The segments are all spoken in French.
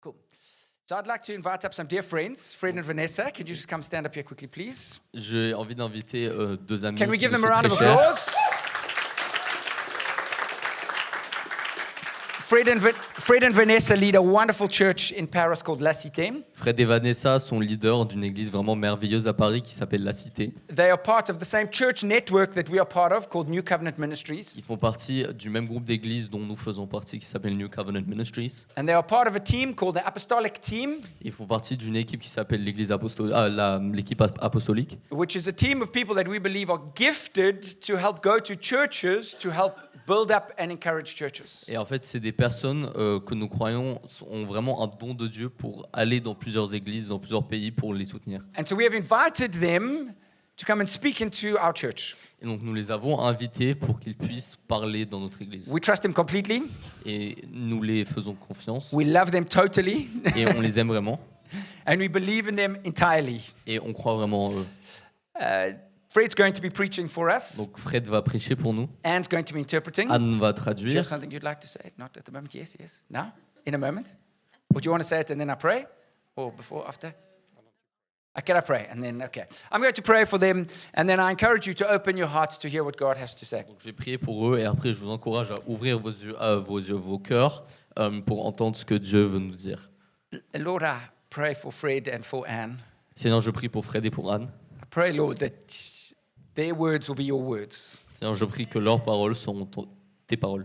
Cool. So I'd like to invite up some dear friends, Fred and Vanessa. Could you just come stand up here quickly, please? J'ai envie d'inviter deux amis Can we qui give me them a sont round très of chers. applause? Fred and Vanessa lead a wonderful church in Paris called La Cité. Fred et Vanessa sont leaders d'une église vraiment merveilleuse à Paris qui s'appelle La Cité. They are part of the same church network that we are part of called New Covenant Ministries. Ils font partie du même groupe d'églises dont nous faisons partie qui s'appelle New Covenant Ministries. And they are part of a team called the Apostolic Team, Ils font partie d'une équipe qui s'appelle l'église l'équipe apostolique, which is a team of people that we believe are gifted to help go to churches to help build up and encourage churches. et en fait c'est des personnes que nous croyons ont vraiment un don de Dieu pour aller dans plusieurs églises, dans plusieurs pays pour les soutenir. And so we have invited them to come and speak into our church. Et donc nous les avons invités pour qu'ils puissent parler dans notre église. We trust them completely. Et nous les faisons confiance We love them totally. et on les aime vraiment And we believe in them entirely. et on croit vraiment en eux. Fred's going to be preaching for us. Donc Fred va prêcher pour nous, Anne's going to be interpreting. Anne va Do you traduire. have something you'd like to say? Not at the moment. Yes, yes. Now? In a moment? Or do you want to say it and then I pray? Or before, after? Can I pray? And then, okay. I'm going to pray for them, and then I encourage you to open your hearts to hear what God has to say. Donc je vais prier pour eux et après je vous encourage à ouvrir vos yeux, vos cœurs pour entendre ce que Dieu veut nous dire. Lord, I pray for Fred and for Anne. Seigneur, je prie pour Fred et pour Anne. I pray, Lord, that their words will be your words. Seigneur, je prie que leurs paroles seront tes paroles.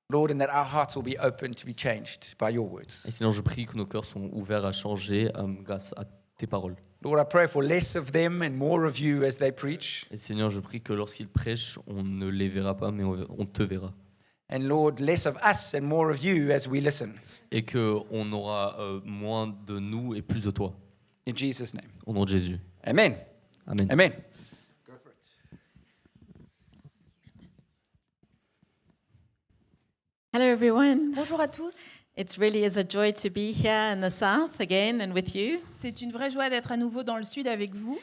Lord, and that our hearts will be open to be changed by your words. Et Seigneur, je prie que nos cœurs sont ouverts à changer grâce à tes paroles. Lord, I pray for less of them and more of you as they preach. Et Seigneur, je prie que lorsqu'ils prêchent, on ne les verra pas, mais on te verra. And Lord, less of us and more of you as we listen. Et qu'on aura moins de nous et plus de toi. In Jesus' name. Au nom de Jésus. Amen. Amen. Amen. Hello, everyone. Bonjour à tous. It really is a joy to be here in the South again and with you. C'est une vraie joie d'être à nouveau dans le Sud avec vous.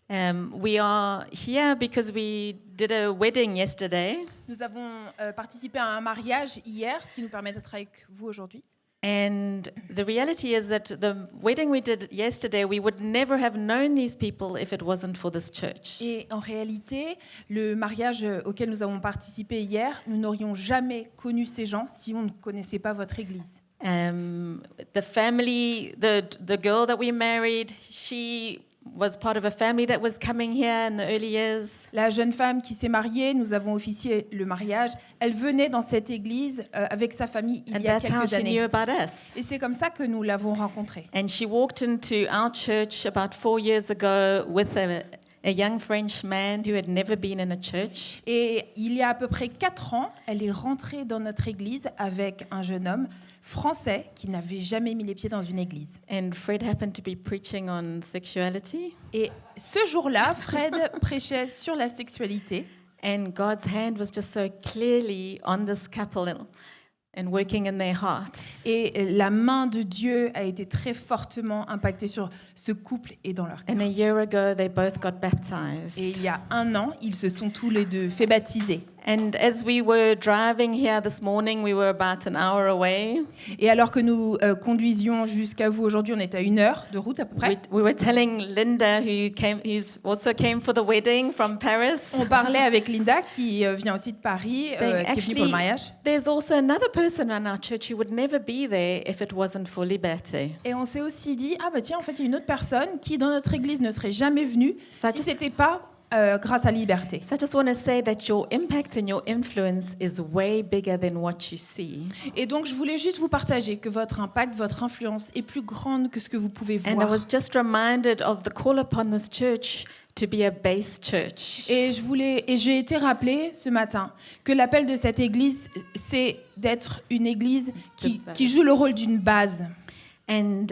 We are here because we did a wedding yesterday, Nous avons participé à un mariage hier, ce qui nous permet d'être avec vous aujourd'hui. and the reality is that the wedding we did yesterday, we would never have known these people if it wasn't for this church. Et en réalité, le mariage auquel nous avons participé hier, nous n'aurions jamais connu ces gens si on ne connaissait pas votre Église. The family, the girl that we married, she was part of a family that was coming here in the early years. La jeune femme qui s'est mariée, nous avons officié le mariage, elle venait dans cette église avec sa famille il And y a that's how quelques she knew années. about us. Et c'est comme ça que nous l'avons rencontrée. And she walked into our church about 4 years ago with a young French man who had never been in a church. Et il y a à peu près 4 ans, elle est rentrée dans notre église avec un jeune homme français qui n'avait jamais mis les pieds dans une église. And Fred happened to be preaching on sexuality. Et ce jour-là, Fred prêchait sur la sexualité. And God's hand was just so clearly on this couple and working in their hearts. Et la main de Dieu a été très fortement impactée sur ce couple et dans leur cœur. And a year ago, they both got baptized. Et il y a 1 an, ils se sont tous les deux fait baptiser. And as we were driving here this morning, we were about an hour away. Et alors que nous conduisions jusqu'à vous aujourd'hui, on est à 1 heure de route à peu près. We were telling Linda, who also came for the wedding from Paris. On parlait avec Linda, qui vient aussi de Paris, qui Saying, est venue pour actually, le mariage. there's also another person in our church who would never be there if it wasn't for Liberté. Et on s'est aussi dit, ah bah tiens, en fait, il y a une autre personne qui, dans notre église, ne serait jamais venue Ça, si just- ce n'était pas grâce à Liberté. So I just want to say that your impact and your influence is way bigger than what you see. Et donc, je voulais juste vous partager que votre impact, votre influence est plus grande que ce que vous pouvez And I voir. was just reminded of the call upon this church to be a base church. Et j'ai été rappelée ce matin que l'appel de cette église, c'est d'être une église qui joue le rôle d'une base. And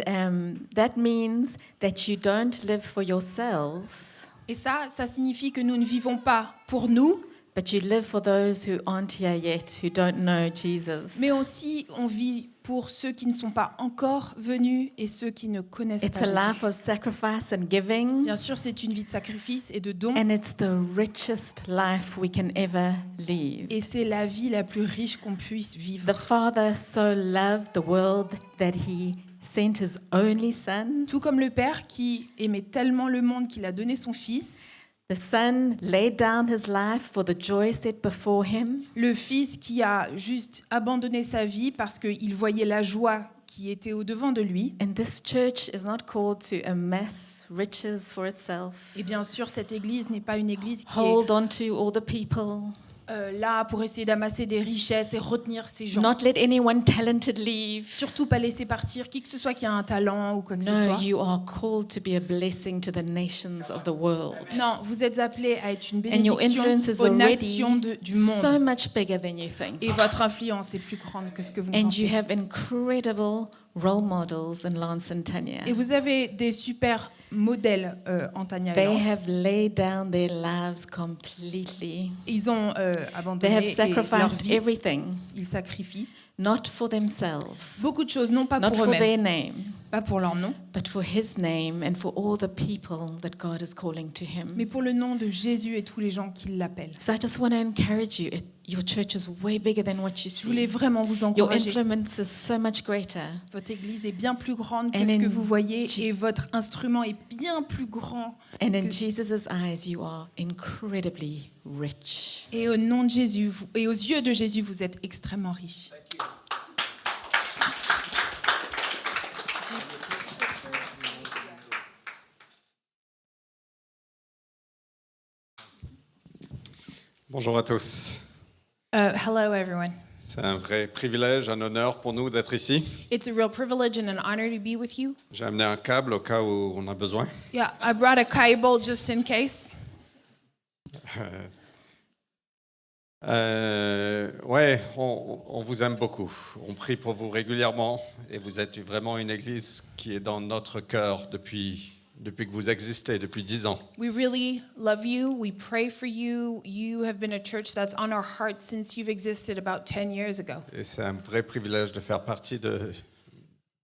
that means that you don't live for yourselves, Et ça signifie que nous ne vivons pas pour nous, But you live for those who aren't here yet, who don't know Jesus. Mais aussi, on vit pour ceux qui ne sont pas encore venus et ceux qui ne connaissent It's pas a Jésus. life of sacrifice and giving, Bien sûr, c'est une vie de sacrifice et de don. and it's the richest life we can ever live. Et c'est la vie la plus riche qu'on puisse The vivre. Father so loved the world that he sent his only Son. Tout comme le Père qui aimait tellement le monde qu'il a donné son Fils. The Son laid down his life for the joy set before him. Le Fils qui a juste abandonné sa vie parce qu'il voyait la joie qui était au-devant de lui. And this church is not called to amass riches for itself. Et bien sûr, cette Église n'est pas une Église qui Hold on to all the people. est là pour essayer d'amasser des richesses et retenir ces gens. Not let anyone talented leave. Surtout pas laisser partir qui que ce soit qui a un talent ou quoi que ce No, soit. you are called to be a blessing to the nations of the world. Non, vous êtes appelés à être une And your influence is bénédiction aux already nations du monde. so much bigger than you think. Et votre influence est plus grande que ce que vous And pensez. you have incredible role models in Lance and Tanya. Et vous avez des super modèles en Tania et They Lance. have laid down their lives completely. Ils ont They abandonné have et leur sacrificed vie. everything, Ils sacrifient not for themselves, beaucoup de choses, non pas not pour for eux-mêmes, their name, pas pour leur nom, but for His name and for all the people that God is calling to mais Him. pour le nom de Jésus et tous les gens qui l'appellent. So I just want to encourage you. Your church is way bigger than what you Je voulais see. vraiment vous Your encourager. influence is so much greater. Votre église est bien plus grande que And ce que in vous voyez Je- et votre instrument est bien plus grand. And in que- Jesus' eyes, you are incredibly rich. Et au nom de Jésus, et aux yeux de Jésus, vous êtes extrêmement riches. Bonjour à tous. Hello, everyone. C'est un vrai privilège, un honneur pour nous d'être ici. It's a real privilege and an honor to be with you. J'ai amené un câble au cas où on a besoin. Yeah, I brought a cable just in case. Ouais, on vous aime beaucoup. On prie pour vous régulièrement et vous êtes vraiment une église qui est dans notre cœur depuis que vous existez, depuis 10 ans. We really love you. We pray for you. You have been a church that's on our heart since you've existed about 10 years ago. Et c'est un vrai privilège de faire partie de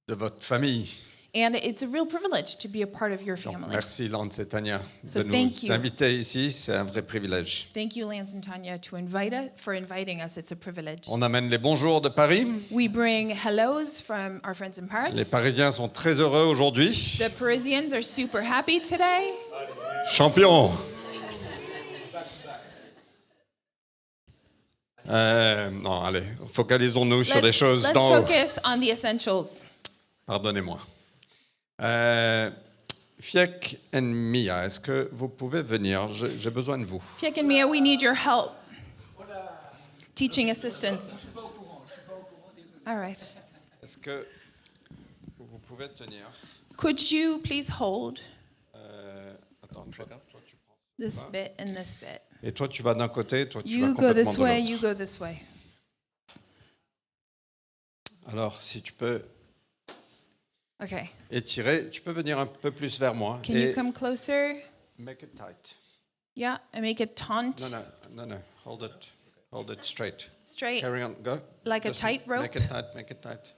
votre famille. And it's a real privilege to be a part of your Donc, family. merci Lance et Tania So de thank nous you. inviter ici, c'est un vrai privilège. Thank you, Lance and Tanya, for inviting us. It's a privilege. On amène les bonjours de Paris. We bring hellos from our friends in Paris. Les Parisiens sont très heureux aujourd'hui. The Parisians are super happy today. Champion. Non, allez, focalisons-nous sur les choses Let's d'en haut. focus on the essentials. Pardonnez-moi. Fiek et Mia, est-ce que vous pouvez venir? J'ai besoin de vous. Fiek and Mia, we need your help. Teaching assistance. All right. Est-ce que vous pouvez tenir? Could you please hold Attends, regarde, toi tu prends. this bit and this bit? Et toi tu vas d'un côté, toi tu vas You go complètement this de way, l'autre. you go this way. Alors, si tu peux Okay. étirer, tu peux venir un peu plus vers moi. Can et you come closer? make it tight. Yeah, and make it taut. No. Hold it straight. Straight. Carry on, go. Like a Just tight rope? Make it tight, make it tight.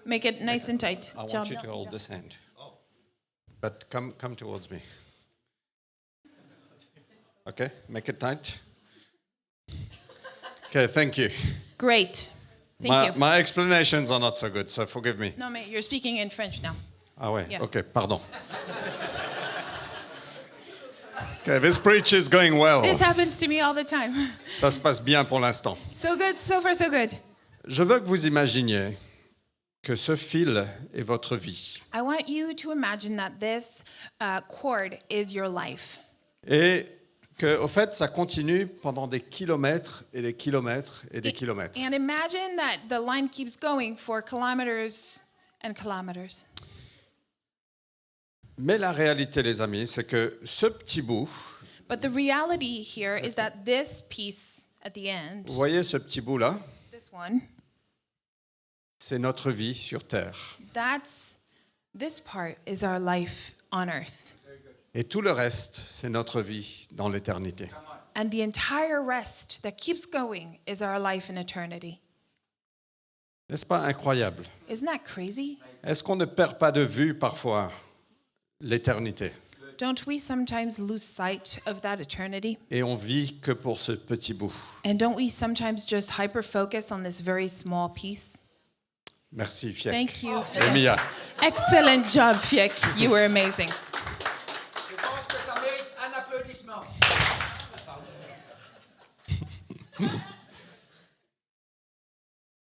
Make it nice and tight. I want you to hold this hand. But come towards me. Okay, make it tight. Okay, thank you. Great. Thank you. My explanations are not so good, so forgive me. No, mate, you're speaking in French now. Ah ouais, Yeah. okay, pardon. Okay, this preach is going well. This happens to me all the time. Ça se passe bien pour l'instant. So good, so far so good. Je veux que vous imaginiez que ce fil est votre vie. I want you to imagine that this cord is your life. Et que, au fait, ça continue pendant des kilomètres et des kilomètres et des kilomètres. And imagine that the line keeps going for kilometers and kilometers. Mais la réalité, les amis, c'est que ce petit bout, But the reality here is that this piece at the end, vous voyez ce petit bout-là, this one, c'est notre vie sur Terre. this part is our life on earth. Et tout le reste, c'est notre vie dans l'éternité. And the entire rest that keeps going is our life in eternity. N'est-ce pas incroyable? Isn't that crazy? Est-ce qu'on ne perd pas de vue parfois l'éternité? Don't we sometimes lose sight of that eternity? Et on vit que pour ce petit bout. And don't we sometimes just hyper focus on this very small piece? Merci, Fiek. Thank you. Et Mia. Excellent job, Fiek. You were amazing. Je pense que ça mérite un applaudissement.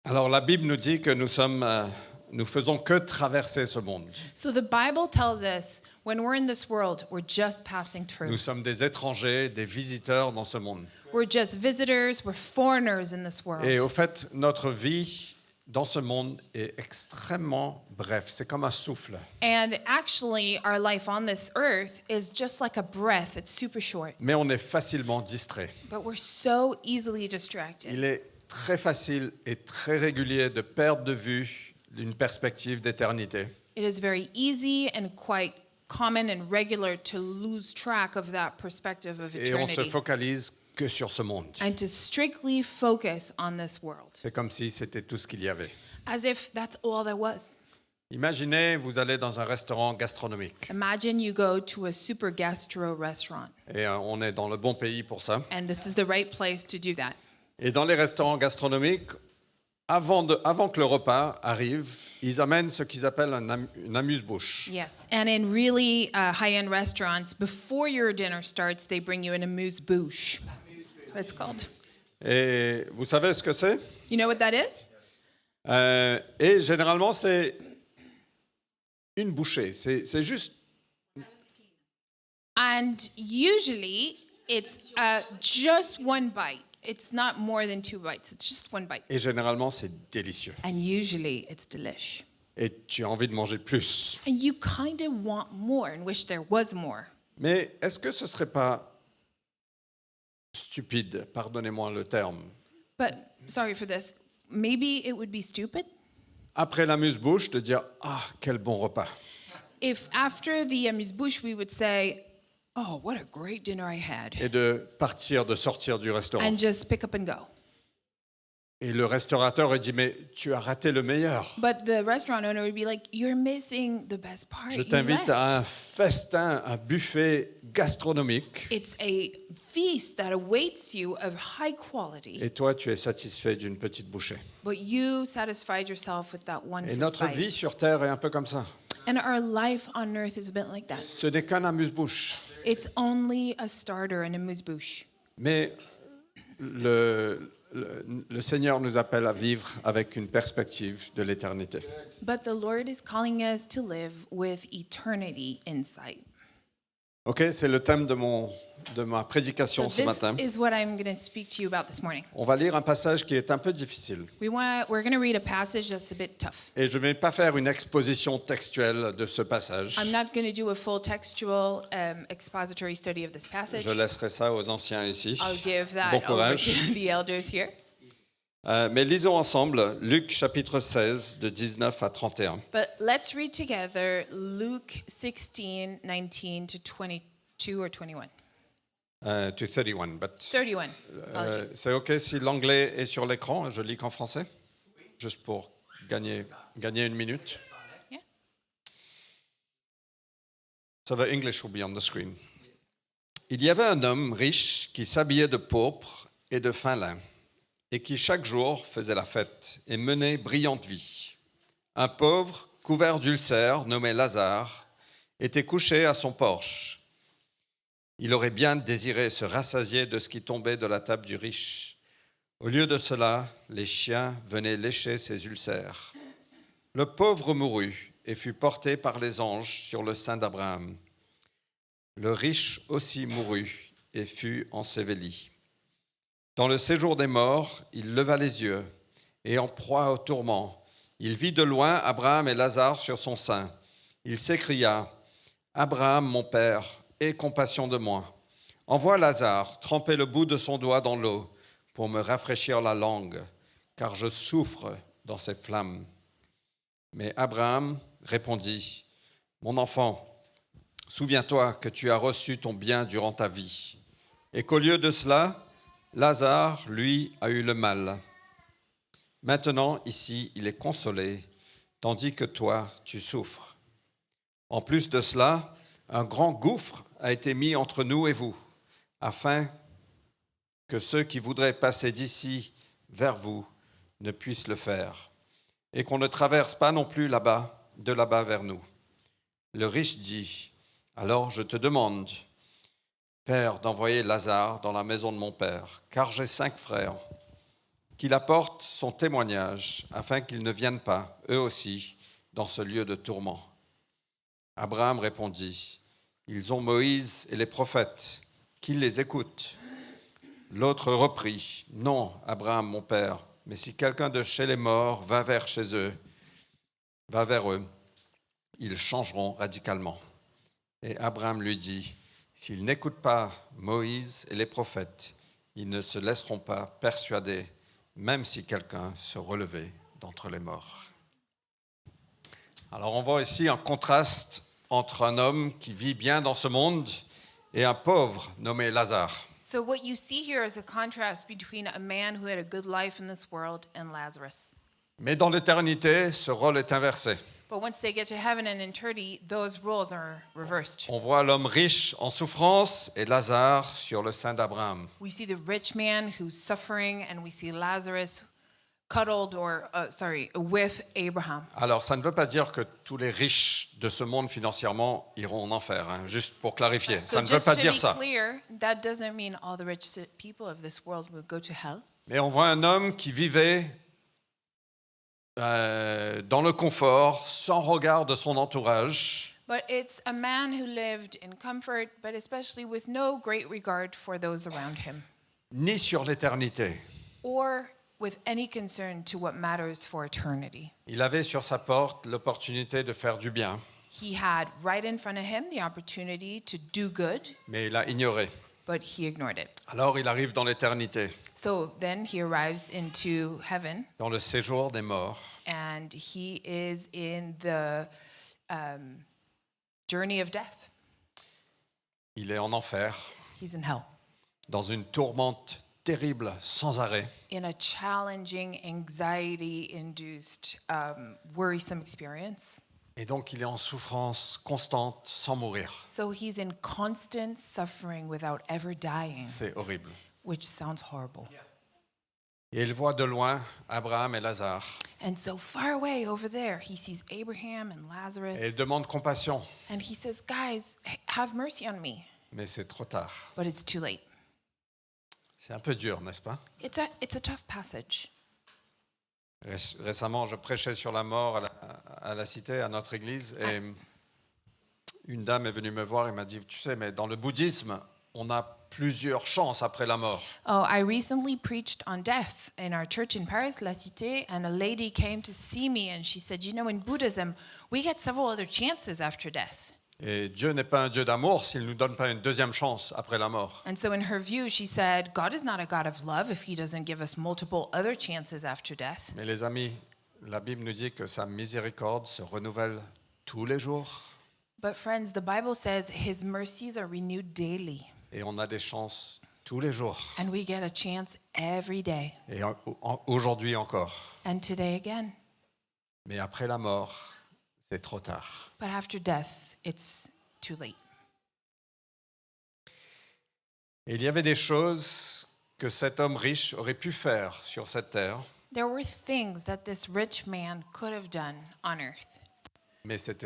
Alors la Bible nous dit que nous faisons que traverser ce monde. So the Bible tells us when we're in this world, we're just passing through. Nous sommes des étrangers, des visiteurs dans ce monde. We're just visitors, we're foreigners in this world. Et au fait, notre vie dans ce monde est extrêmement bref. C'est comme un souffle. And actually, our life on this earth is just like a breath. It's super short. Mais on est facilement distrait. But we're so easily distracted. Il est très facile et très régulier de perdre de vue une perspective d'éternité. It is very easy and quite common and regular to lose track of that perspective of Et on se eternity focalise que sur ce monde. and to strictly focus on this world, C'est comme si c'était tout ce qu'il y avait. as if that's all there was. Imaginez, vous allez dans un restaurant gastronomique. Imagine you go to a super gastro restaurant, Et on est dans le bon pays pour ça. and this is the right place to do that. Et dans les restaurants gastronomiques, avant que le repas arrive, ils amènent ce qu'ils appellent une amuse-bouche. Yes, and in really high-end restaurants, before your dinner starts, they bring you an amuse-bouche. That's what it's called. Et vous savez ce que c'est? You know what that is? Et généralement, c'est une bouchée. C'est juste. And usually, it's just one bite. It's not more than 2 bites. It's just one bite. Et généralement, c'est délicieux. And usually, it's delish. Et tu as envie de manger plus. And you kind of want more and wish there was more. Mais est-ce que ce serait pas stupide, pardonnez-moi le terme, But sorry for this. Maybe it would be stupid après l'amuse-bouche, de dire ah quel bon repas. if after the amuse-bouche we would say, "Oh, what a great dinner I had," Et de sortir du restaurant. and just pick up and go. Et le restaurateur il dit mais tu as raté le meilleur. But the restaurant owner would be like, "You're missing the best part. Je You t'invite left. à un festin, un buffet gastronomique. It's a feast that awaits you of high quality, Et toi, tu es satisfait d'une petite bouchée. but you satisfied yourself with that one Et first notre bite." vie sur Terre est un peu comme ça. And our life on earth is a bit like that. Ce n'est qu'un amuse-bouche. It's only a starter and a amuse-bouche. Mais le Seigneur nous appelle à vivre avec une perspective de l'éternité. But the Lord is calling us to live with eternity in sight. Ok, c'est le thème de ma prédication So ce this matin. is what I'm going to speak to you about this morning. On va lire un passage qui est un peu difficile. We're going to read a passage that's a bit tough. Et je ne vais pas faire une exposition textuelle de ce passage. I'm not going to do a full textual expository study of this passage. Je laisserai ça aux anciens ici. I'll give that Bon over courage. to the elders here. Mais lisons ensemble Luc chapitre 16 de 19 à 31. But let's read together Luke 16, 19 to 22 or 21. To 31. But, 31. Apologies. c'est OK si l'anglais est sur l'écran, je lis qu'en français? Juste pour gagner une minute. Yeah. So the English will be on the screen. Il y avait un homme riche qui s'habillait de pourpre et de fin lin et qui chaque jour faisait la fête et menait brillante vie. Un pauvre, couvert d'ulcères, nommé Lazare, était couché à son porche. Il aurait bien désiré se rassasier de ce qui tombait de la table du riche. Au lieu de cela, les chiens venaient lécher ses ulcères. Le pauvre mourut et fut porté par les anges sur le sein d'Abraham. Le riche aussi mourut et fut enseveli. Dans le séjour des morts, il leva les yeux et en proie au tourment, il vit de loin Abraham et Lazare sur son sein. Il s'écria « Abraham, mon père, aie compassion de moi. Envoie Lazare tremper le bout de son doigt dans l'eau pour me rafraîchir la langue, car je souffre dans ces flammes. » Mais Abraham répondit « Mon enfant, souviens-toi que tu as reçu ton bien durant ta vie, et qu'au lieu de cela, Lazare, lui, a eu le mal. Maintenant, ici, il est consolé, tandis que toi, tu souffres. En plus de cela, un grand gouffre a été mis entre nous et vous, afin que ceux qui voudraient passer d'ici vers vous ne puissent le faire, et qu'on ne traverse pas non plus de là-bas vers nous. Le riche dit, alors je te demande, Père, d'envoyer Lazare dans la maison de mon père, car j'ai 5 frères, qu'il apporte son témoignage, afin qu'ils ne viennent pas, eux aussi, dans ce lieu de tourment. Abraham répondit, ils ont Moïse et les prophètes, qu'ils les écoutent. L'autre reprit, non, Abraham, mon père, mais si quelqu'un de chez les morts va vers eux, ils changeront radicalement. Et Abraham lui dit, s'ils n'écoutent pas Moïse et les prophètes, ils ne se laisseront pas persuader, même si quelqu'un se relevait d'entre les morts. Alors on voit ici un contraste entre un homme qui vit bien dans ce monde et un pauvre nommé Lazare. So what you see here is a contrast between a man who had a good life in this world and Lazarus. Mais dans l'éternité, ce rôle est inversé. But once they get to heaven and eternity, those roles are reversed. On voit l'homme riche en souffrance et Lazare sur le sein d'Abraham. We see the rich man who's suffering, and we see Lazarus cuddled with Abraham. Alors, ça ne veut pas dire que tous les riches de ce monde financièrement iront en enfer, hein, juste pour clarifier. Ça So ne veut just pas to dire be ça. clear, that doesn't mean all the rich people of this world will go to hell. Mais on voit un homme qui vivait dans le confort, sans regard de son entourage, But it's a man who lived in comfort, but especially with no great regard for those around him, ni sur l'éternité. or with any concern to what matters for eternity. Il avait sur sa porte l'opportunité de faire du bien, He had right in front of him the opportunity to do good, mais il a ignoré. but he ignored it. Alors il arrive dans l'éternité, So then he arrives into heaven, dans le séjour des morts. and he is in the journey of death. Il est en enfer, He's in hell, dans une tourmente terrible, sans arrêt. in a challenging, anxiety-induced, worrisome experience. Et donc il est en souffrance constante, sans mourir. So he's in constant suffering without ever dying, C'est horrible. which sounds horrible. Et il voit de loin Abraham et Lazare. And so far away over there, he sees Abraham and Lazarus, Et il demande compassion. and he says, guys, have mercy on me. Mais c'est trop tard. But it's too late. C'est un peu dur, n'est-ce pas? It's a tough passage. Récemment, je prêchais sur la mort à la cité, à notre église, et une dame est venue me voir et m'a dit, tu sais, mais dans le bouddhisme, on a plusieurs chances après la mort. Oh, I recently preached on death in our church in Paris, La Cité, and a lady came to see me and she said, you know, in Buddhism, we get several other chances after death. Et Dieu n'est pas un Dieu d'amour s'il ne nous donne pas une deuxième chance après la mort. And so in her view, she said, God is not a God of love if he doesn't give us multiple other chances after death. Mais les amis, la Bible nous dit que sa miséricorde se renouvelle tous les jours But friends, the Bible says his mercies are renewed daily, et on a des chances tous les jours. and we get a chance every day, Et aujourd'hui encore. and today again. Mais après la mort, c'est trop tard. But after death, it's too late. Et il y avait des choses que cet homme riche aurait pu faire sur cette terre, There were things that this rich man could have done on earth, mais c'est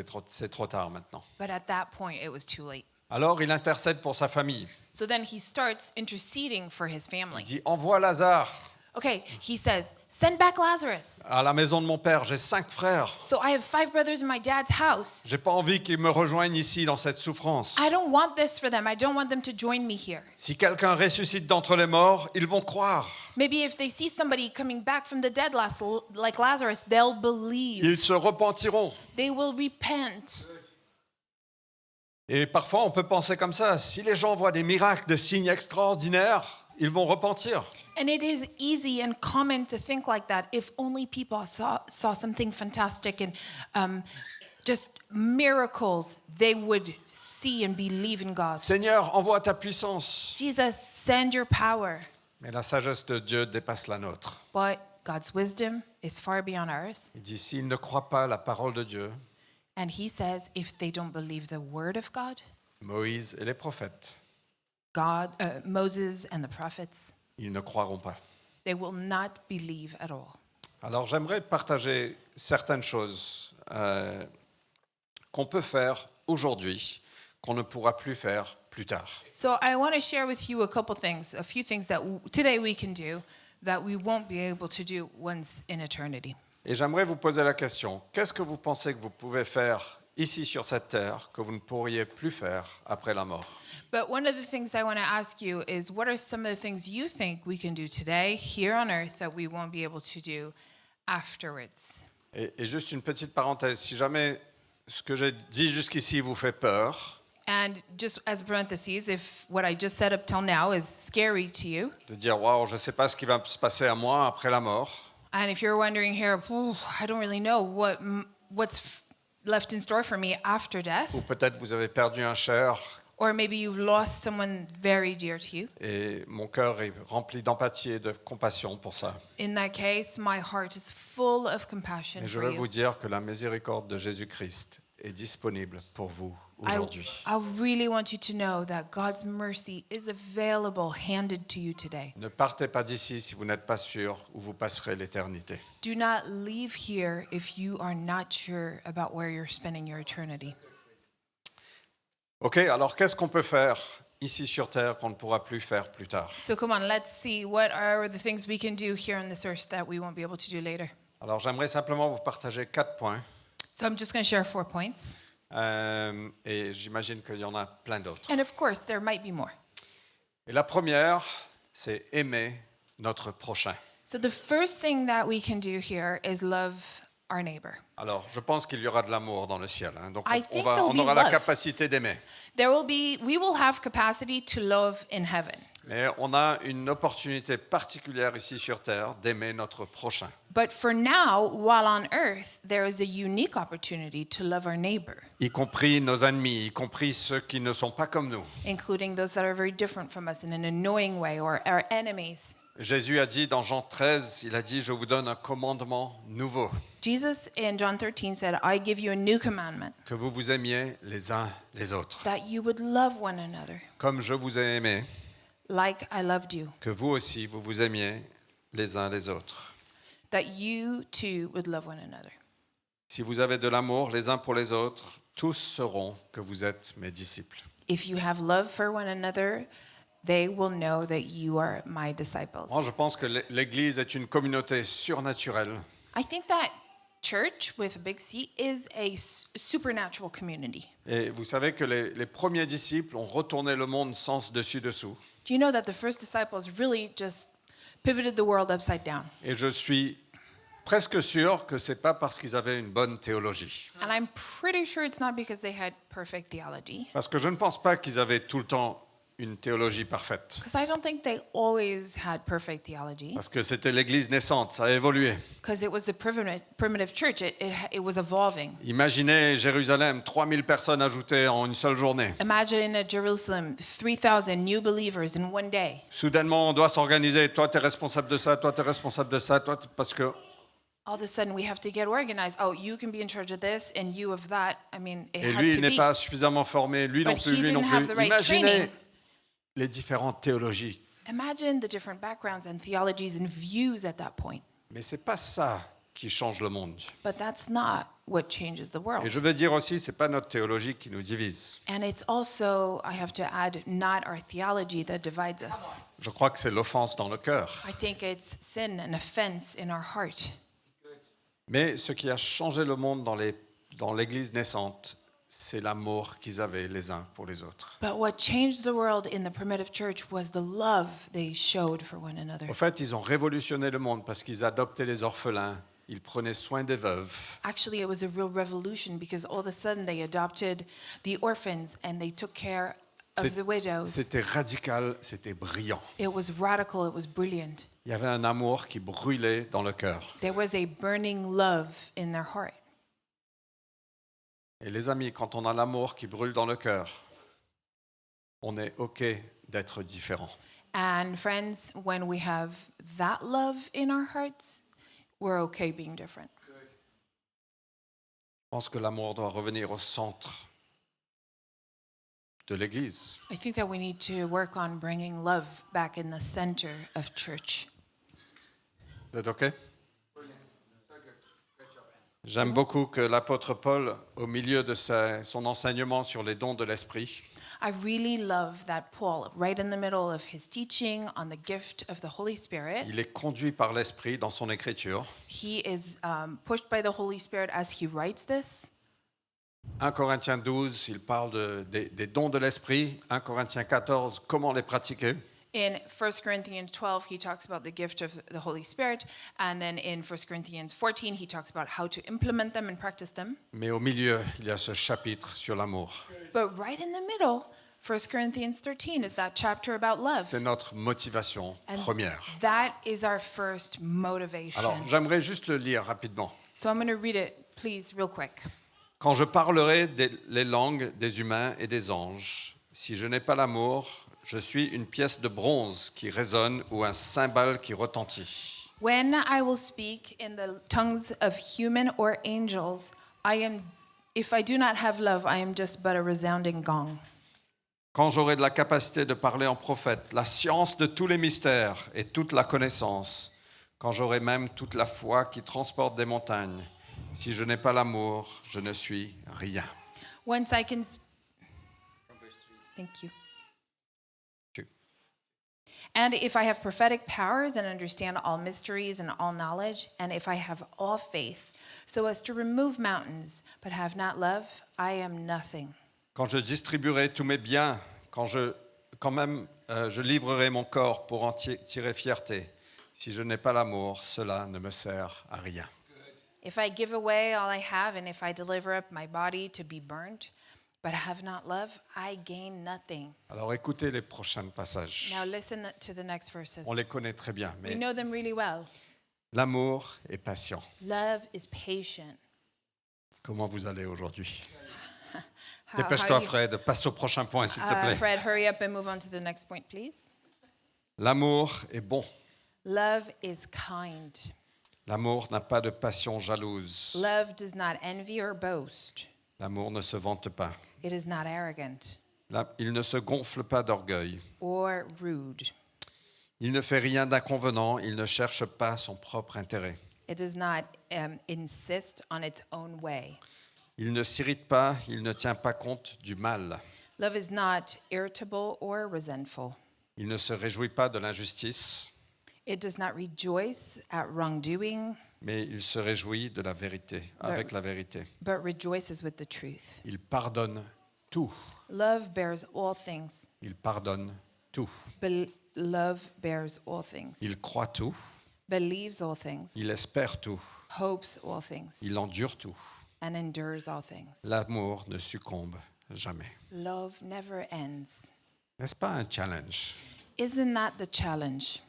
trop tard maintenant. but at that point, it was too late. Alors il intercède pour sa famille. So then he starts interceding for his Il family. dit, envoie Lazare Okay, he says, send back Lazarus. à la maison de mon père. J'ai 5 frères. So I have 5 brothers in my dad's house. J'ai pas envie qu'ils me rejoignent ici dans cette souffrance. I don't want this for them. I don't want them to join me here. Si quelqu'un ressuscite d'entre les morts, ils vont croire. Maybe if they see somebody coming back from the dead like Lazarus, they'll believe. Ils se repentiront. They will repent. Et parfois, on peut penser comme ça. Si les gens voient des miracles, des signes extraordinaires, ils vont repentir. And it is easy and common to think like that if only people saw something fantastic and just miracles they would see and believe in God. Seigneur, envoie ta puissance. Jesus, send your power. Mais la sagesse de Dieu dépasse la nôtre. But God's wisdom is far beyond ours. Il dit, s'ils ne croient pas la parole de Dieu, And he says if they don't believe the word of God, Moïse et les prophètes, Moses and the prophets, ils ne croiront pas. they will not believe at all. Alors j'aimerais partager certaines choses qu'on peut faire aujourd'hui, qu'on ne pourra plus faire plus tard. So I want to share with you a few things that today we can do that we won't be able to do once in eternity. Et j'aimerais vous poser la question, qu'est-ce que vous pensez que vous pouvez faire ici sur cette terre que vous ne pourriez plus faire après la mort? But one of the things I want to ask you is what are some of the things you think we can do today here on earth that we won't be able to do afterwards? Et juste une petite parenthèse, si jamais ce que j'ai dit jusqu'ici vous fait peur, And just as parentheses, if what I just said up till now is scary to you, de dire waouh, je ne sais pas ce qui va se passer à moi après la mort, and if you're wondering here, I don't really know what's left in store for me after death, ou peut-être vous avez perdu un cher or maybe you've lost someone very dear to you. et mon cœur est rempli d'empathie et de compassion pour ça. In that case, my heart is full of compassion Et je for veux vous you. dire que la miséricorde de Jésus-Christ est disponible pour vous I aujourd'hui. really want you to know that God's mercy is available, handed to you today. Ne partez pas d'ici si vous n'êtes pas sûr où vous passerez l'éternité. Do not leave here if you are not sure about where you're spending your eternity. Ok, alors qu'est-ce qu'on peut faire ici sur Terre qu'on ne pourra plus faire plus tard? So come on, let's see what are the things we can do here on this earth that we won't be able to do later. Alors j'aimerais simplement vous partager 4 points So I'm just going to share 4 points. et j'imagine qu'il y en a plein d'autres. And of course, there might be more. Et la première, c'est aimer notre prochain. So the first thing that we can do here is love our neighbor. Alors, je pense qu'il y aura de l'amour dans le ciel. Hein. Donc, I think there'll on be aura la love. capacité d'aimer. We will have capacity to love in heaven. Mais on a une opportunité particulière ici sur Terre d'aimer notre prochain. But for now, while on earth, there is a unique opportunity to love our neighbor, Y compris nos ennemis, y compris ceux qui ne sont pas comme nous. including those that are very different from us in an annoying way, or our enemies. Jésus a dit dans Jean 13, il a dit, je vous donne un commandement nouveau, Jesus in John 13 said, I give you a new commandment, que vous vous aimiez les uns les autres. that you would love one another Comme je vous ai aimé, like I loved you, que vous aussi, vous vous aimiez les uns les autres. that you too would love one another. Si vous avez de l'amour les uns pour les autres, tous sauront que vous êtes mes disciples. If you have love for one another, they will know that you are my disciples. Moi, je pense que l'Église est une communauté surnaturelle I think that church with a big C is a supernatural community. et vous savez que les premiers disciples ont retourné le monde sens dessus-dessous. Do you know that the first disciples really just pivoted the world upside down? Et je suis presque sûr que c'est pas parce qu'ils avaient une bonne théologie. And I'm pretty sure it's not because they had perfect theology. Parce que je ne pense pas qu'ils avaient tout le temps une théologie parfaite. Because I don't think they always had perfect theology. Parce que c'était l'Église naissante, ça a évolué. Because it was the primitive church. It was evolving. Imaginez Jérusalem, 3000 personnes ajoutées en une seule journée. Imagine at Jerusalem, 3,000 new believers in one day. Soudainement, on doit s'organiser. Toi, tu es responsable de ça, toi, tu es responsable de ça, toi, parce que All of a sudden, we have to get organized. Oh, you can be in charge of this and you of that. I mean, it et had lui, to il n'est be. pas suffisamment formé, lui non But plus, he lui non didn't have plus. the right Imaginez training. les différentes théologies. Imagine the different backgrounds and theologies and views at that point. Mais c'est pas ça qui change le monde. But that's not what changes the world. Et je veux dire aussi, c'est pas notre théologie qui nous divise. And it's also, I have to add, not our theology that divides us. Je crois que c'est l'offense dans le cœur. I think it's sin and offense in our heart. Mais ce qui a changé le monde dans l'Église naissante, c'est l'amour qu'ils avaient les uns pour les autres. But what changed the world in the primitive church was the love they showed for one another. Au fait, ils ont révolutionné le monde parce qu'ils adoptaient les orphelins, ils prenaient soin des veuves. Actually, it was a real revolution because all of a sudden they adopted the orphans and they took care of the widows. C'était radical, c'était brillant. It was radical, it was brilliant. Il y avait un amour qui brûlait dans le cœur. There was a burning love in their heart. Et les amis, quand on a l'amour qui brûle dans le cœur, on est OK d'être différent. And friends, when we have that love in our hearts, we're okay being different. Je pense que l'amour doit revenir au centre de l'Église. I think that we need to work on bringing love back in the center of church. Vous êtes OK? J'aime beaucoup que l'apôtre Paul, au milieu de son enseignement sur les dons de l'Esprit, I really love that Paul, right in the middle of his teaching on the gift of the Holy Spirit, il est conduit par l'Esprit dans son écriture. he is pushed by the Holy Spirit as he writes this. 1 Corinthiens 12, il parle des dons de l'Esprit. 1 Corinthiens 14, comment les pratiquer. In 1 Corinthians 12, he talks about the gift of the Holy Spirit. And then in 1 Corinthians 14, he talks about how to implement them and practice them. Mais au milieu, il y a ce chapitre sur l'amour. But right in the middle, 1 Corinthians 13 is that chapter about love. C'est notre motivation And première. that is our first motivation. Alors, j'aimerais juste le lire rapidement. So I'm going to read it, please, real quick. Quand je parlerai les langues des humains et des anges, si je n'ai pas l'amour, je suis une pièce de bronze qui résonne ou un cymbale qui retentit. When I will speak in the tongues of human or angels, if I do not have love, I am just but a resounding gong. Quand j'aurai de la capacité de parler en prophète, la science de tous les mystères et toute la connaissance, quand j'aurai même toute la foi qui transporte des montagnes, si je n'ai pas l'amour, je ne suis rien. Once I can. Thank you. Two. And if I have prophetic powers and understand all mysteries and all knowledge, and if I have all faith, so as to remove mountains, but have not love, I am nothing. Quand je distribuerai tous mes biens, quand même je livrerai mon corps pour en tirer fierté, si je n'ai pas l'amour, cela ne me sert à rien. If I give away all I have, and if I deliver up my body to be burned, but have not love, I gain nothing. Alors écoutez les prochains passages. Now listen to the next verses. On les connaît très bien, We mais know them really well. l'amour est patient. Love is patient. Comment vous allez aujourd'hui? How Dépêche-toi, you- Fred, passe au prochain point, s'il te plaît. Fred, hurry up and move on to the next point, please. L'amour est bon. Love is kind. L'amour n'a pas de passion jalouse. Love does not envy or boast. L'amour ne se vante pas. It is not arrogant Il ne se gonfle pas d'orgueil. or rude. Il ne fait rien d'inconvenant. Il ne cherche pas son propre intérêt. It does not insist on its own way. Il ne s'irrite pas. Il ne tient pas compte du mal. Love is not irritable or resentful. Il ne se réjouit pas de l'injustice, It does not rejoice at wrongdoing, mais il se réjouit de la vérité, avec la vérité. but rejoices with the truth. Il pardonne tout. Love bears all things. Il pardonne tout. Love bears all things. Il croit tout. Believes all things. Il espère tout. Hopes all things. Il endure tout. And endures all things. L'amour ne succombe jamais. Love never ends. N'est-ce pas un challenge? Isn't that the challenge?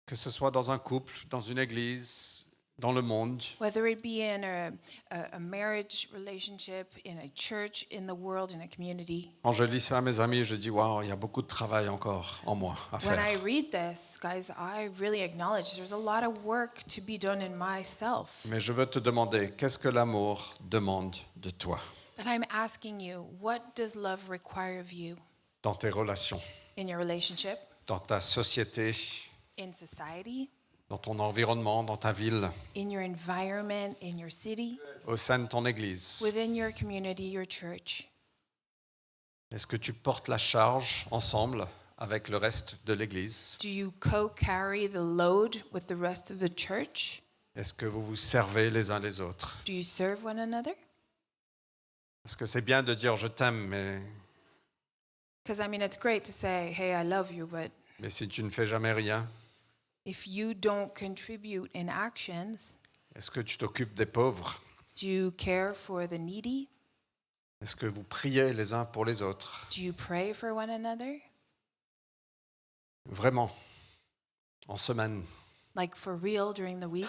Que ce soit dans un couple, dans une église, dans le monde, Whether it be in a marriage relationship, in a church, in the world, in a community. quand je lis ça à mes amis, je dis waouh, il y a beaucoup de travail encore en moi à When I faire. read this, guys, I really acknowledge there's a lot of work to be done in myself. Mais je veux te demander, qu'est-ce que l'amour demande de toi But I'm asking you, what does love require of you dans tes relations, in your relationship, dans ta société, in society, dans ton environnement, dans ta ville, in your environment, in your city, au sein de ton église? within your community, your church? Est-ce que tu portes la charge ensemble avec le reste de l'église? Do you co-carry the load with the rest of the church? Est-ce que vous vous servez les uns les autres? Do you serve one another? Parce que c'est bien de dire je t'aime, Because I mean, it's great to say, hey, I love you, but mais si tu ne fais jamais rien, if you don't contribute in actions, est-ce que tu t'occupes des pauvres? do you care for the needy? Est-ce que vous priez les uns pour les autres? Do you pray for one another? Vraiment, en semaine. Like for real during the week?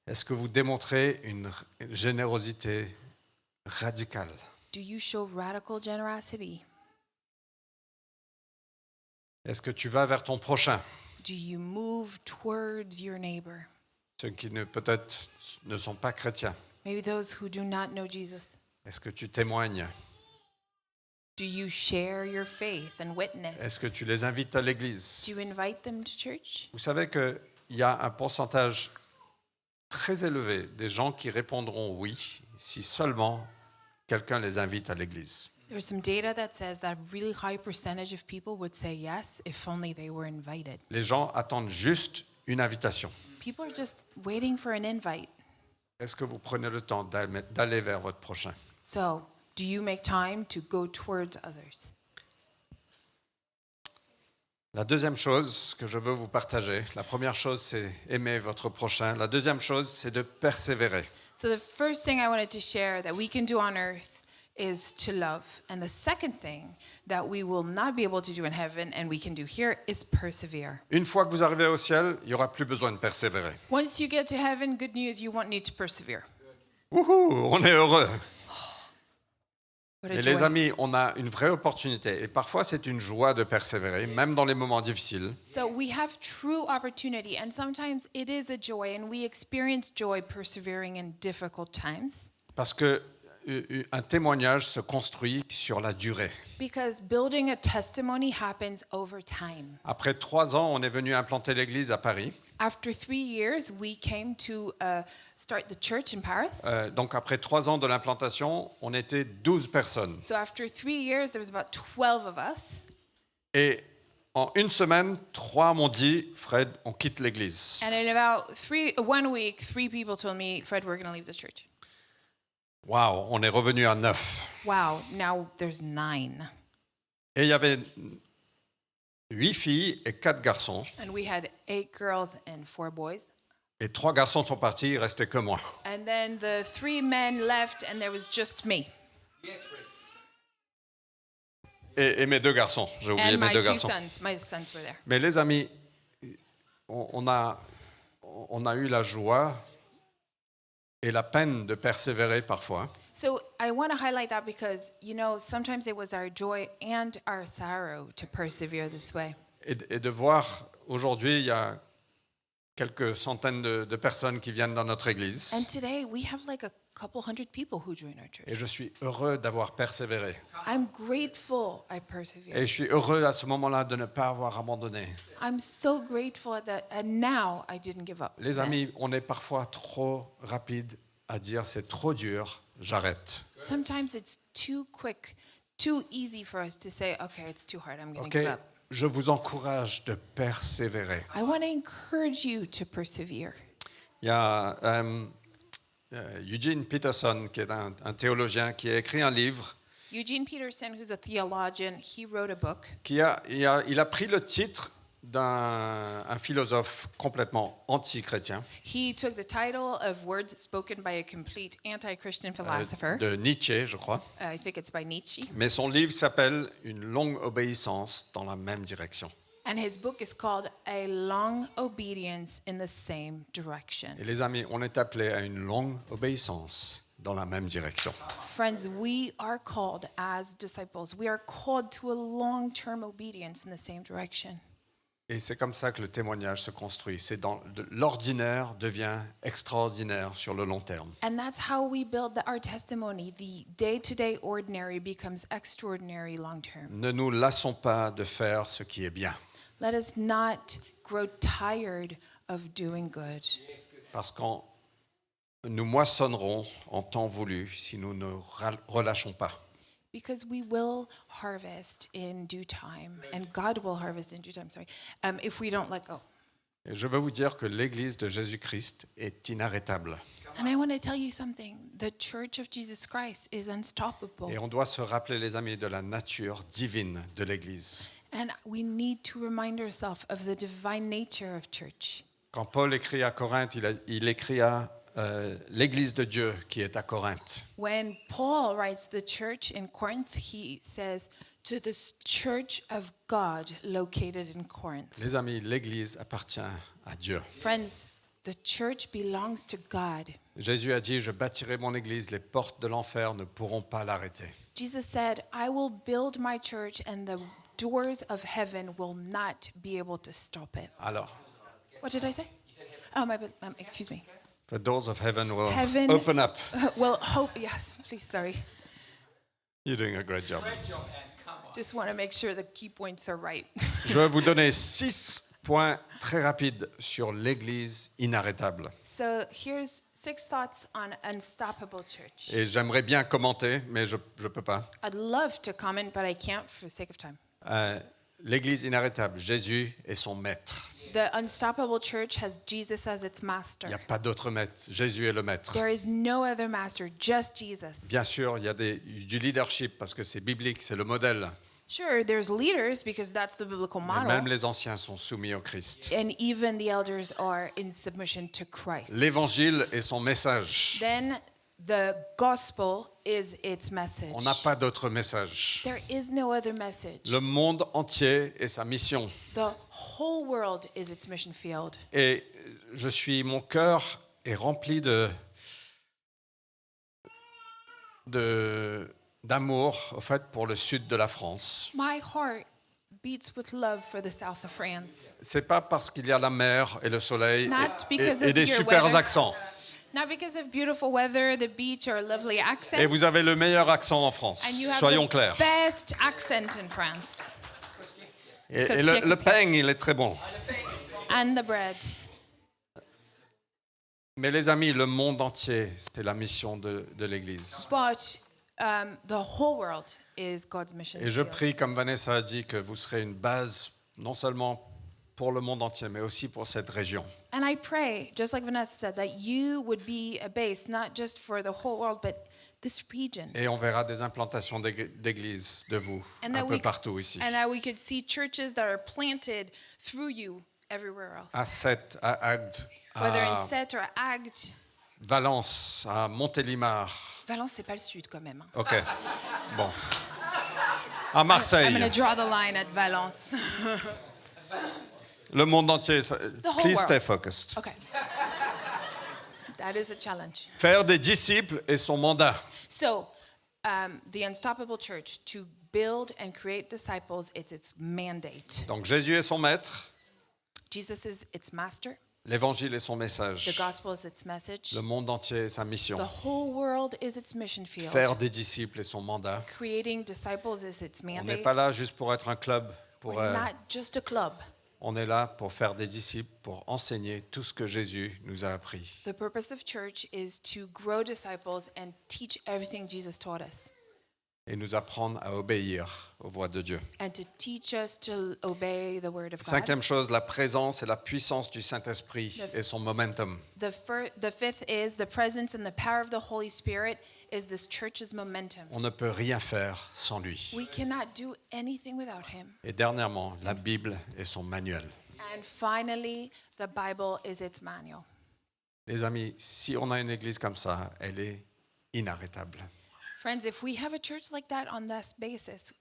Est-ce que vous démontrez une générosité radicale? Do you show radical generosity? Est-ce que tu vas vers ton prochain? Do you move towards your neighbor? Ceux qui peut-être ne sont pas chrétiens. Maybe those who do not know Jesus. Est-ce que tu témoignes? Do you share your faith and witness? Est-ce que tu les invites à l'église? Do you invite them to church? Vous savez qu'il y a un pourcentage très élevé des gens qui répondront oui si seulement quelqu'un les invite à l'église. There's some data that says that a really high percentage of people would say yes if only they were invited. Les gens attendent juste une invitation. People are just waiting for an invite. Est-ce que vous prenez le temps d'aller vers votre prochain? So, do you make time to go towards others? La deuxième chose que je veux vous partager, la première chose c'est aimer votre prochain. La deuxième chose c'est de persévérer. So, the first thing I wanted to share that we can do on earth is to love. And the second thing that we will not be able to do in heaven and we can do here is persevere. Une fois que vous arrivez au ciel, il n'y aura plus besoin de persévérer. Once you get to heaven, good news, you won't need to persevere. Wouhou, on est heureux. What a Et joy. les amis, on a une vraie opportunité. Et parfois, c'est une joie de persévérer, même dans les moments difficiles. So we have true opportunity, and sometimes it is a joy, and we experience joy persevering in difficult times. Parce que un témoignage se construit sur la durée. Because building a testimony happens over time. Après 3 ans, on est venu implanter l'église à Paris. After 3 years, we came to start the church in Paris. Donc après 3 ans de l'implantation, on était 12 personnes. So after 3 years, there was about 12 of us. Et en une semaine, 3 m'ont dit, Fred, on quitte l'église. And in about 1 week, 3 people told me, Fred, we're going to leave the church. Waouh, on est revenu à 9. Wow, now there's 9. Et il y avait 8 filles et 4 garçons. And we had 8 girls and 4 boys. Et 3 garçons sont partis, il restait que moi. And then the 3 men left, and there was just me. Et mes 2 garçons, j'ai oublié And mes my 2 2 garçons. sons. My sons were there. Mais les amis, on a eu la joie et la peine de persévérer parfois. So I want to highlight that because, you know, sometimes it was our joy and our sorrow to persevere this way. Et de voir, aujourd'hui, il y a quelques centaines de personnes qui viennent dans notre église. And today we have like a couple hundred people who join our church. Et je suis heureux d'avoir persévéré. I'm grateful I Et persevered. je suis heureux à ce moment-là de ne pas avoir abandonné. I'm so grateful that and now I didn't give up. Les amis, on est parfois trop rapide à dire c'est trop dur, j'arrête. Sometimes it's too quick, too easy for us to say, okay, it's too hard, I'm going to Ok, give up. je vous encourage de persévérer. I want to encourage you to persevere. Il y a Eugene Peterson, qui est un théologien, qui a écrit un livre, Eugene Peterson, who's a theologian, he wrote a book. il a pris le titre d'un philosophe complètement anti-chrétien, He took the title of words spoken by a complete anti-Christian philosopher. de Nietzsche, je crois. I think it's by Nietzsche. Mais son livre s'appelle « Une longue obéissance dans la même direction And his book is called A Long Obedience in the Same Direction. ». Et les amis, on est appelés à une longue obéissance dans la même direction. Friends, we are called as disciples. We are called to a long-term obedience in the same direction. Et c'est comme ça que le témoignage se construit. C'est l'ordinaire devient extraordinaire sur le long terme. And that's how we build our testimony. The day-to-day ordinary becomes extraordinary long-term. Ne nous lassons pas de faire ce qui est bien. Let us not grow tired of doing good. Parce que nous moissonnerons en temps voulu si nous ne relâchons pas. Because we will harvest in due time, and God will harvest in due time, if we don't let go. Et je veux vous dire que l'Église de Jésus-Christ est inarrêtable. And I want to tell you something. The Church of Jesus Christ is unstoppable. Et on doit se rappeler, les amis, de la nature divine de l'Église. And we need to remind ourselves of the divine nature of church. Quand Paul écrit à Corinthe, il écrit à l'Église de Dieu qui est à Corinthe. When Paul writes the church in Corinth, he says, to the church of God located in Corinth. Les amis, l'Église appartient à Dieu. Friends, The church belongs to God. Jésus a dit, je bâtirai mon église, les portes de l'enfer ne pourront pas l'arrêter. Jesus said, I will build my church and the doors of heaven will not be able to stop it. Alors, What did I say? Oh, excuse me. the doors of heaven will Heaven- open up. Well, hope, yes, please, sorry. You're doing a great job. Just want to make sure the key points are right. Je vais vous donner 6 points très rapides sur l'église inarrêtable. So here's 6 thoughts on unstoppable church. Et j'aimerais bien commenter, mais je ne peux pas. I'd love to comment, but I can't for the sake of time. L'église inarrêtable, Jésus est son maître. The unstoppable church has Jesus as its Il master. n'y a pas d'autre maître. Jésus est le maître. There is no other master, just Jesus. Bien sûr, il y a du leadership parce que c'est biblique, c'est le modèle. Sure, there's leaders because that's the biblical Mais même model. les anciens sont soumis au Christ. And even the elders are in submission to Christ. L'évangile est son message. Then the gospel is its message. On n'a pas d'autre message. There is no other message. Le monde entier est sa mission. The whole world is its mission field. Et mon cœur est rempli d'amour, au fait, pour le sud de la France. My heart beats with love for the south of France. C'est pas parce qu'il y a la mer et le soleil Not because et of des your super weather. accents. Not because of beautiful weather, the beach, or lovely accents. Et vous avez le meilleur accent en France, And you have soyons the clairs. best accent in France. Et because le Czech- pain, il est très bon. And the bread. Mais les amis, le monde entier, c'est la mission de l'Église. But the whole world is God's mission Et je field. prie, comme Vanessa a dit, que vous serez une base, non seulement pour le monde entier, mais aussi pour cette région. And I pray, just like Vanessa said, that you would be a base, not just for the whole world, but this region. Et on verra des implantations d'églises de vous, And un that peu we partout ici. and that we could see churches that are planted through you everywhere else. À Sète, à Agde, Whether in à Sète or Agde. Valence, à Montélimar. Valence, c'est pas le sud quand même. hein. OK. Bon. À I'm Marseille. going to draw the line at Valence. Le monde entier. whole Please world. stay focused. Okay. That is a challenge. Faire des disciples est son mandat. So, the unstoppable church, to build and create disciples, it's its mandate. Donc Jésus est son maître, Jesus is its master. l'évangile est son The message, gospel is its message. le monde entier est sa mission. The whole world is its mission field. Faire des disciples est son mandat. Creating disciples is its On n'est mandate. pas là juste pour être un club, We're not just a club. on est là pour faire des disciples, pour enseigner tout ce que Jésus nous a appris. The purpose of church is to grow disciples and teach everything Jesus taught us, Et nous apprendre à obéir aux voix de Dieu. and to teach us to obey the word of God. Cinquième chose, la présence et la puissance du Saint-Esprit et son momentum. The fifth is the presence and the power of the Holy Spirit is this church's momentum. On ne peut rien faire sans lui. We cannot do anything without him. Et dernièrement, la Bible et son manuel. And finally, the Bible is its manual. Les amis, si on a une église comme ça, elle est inarrêtable. Friends, if we have a church like that on this basis,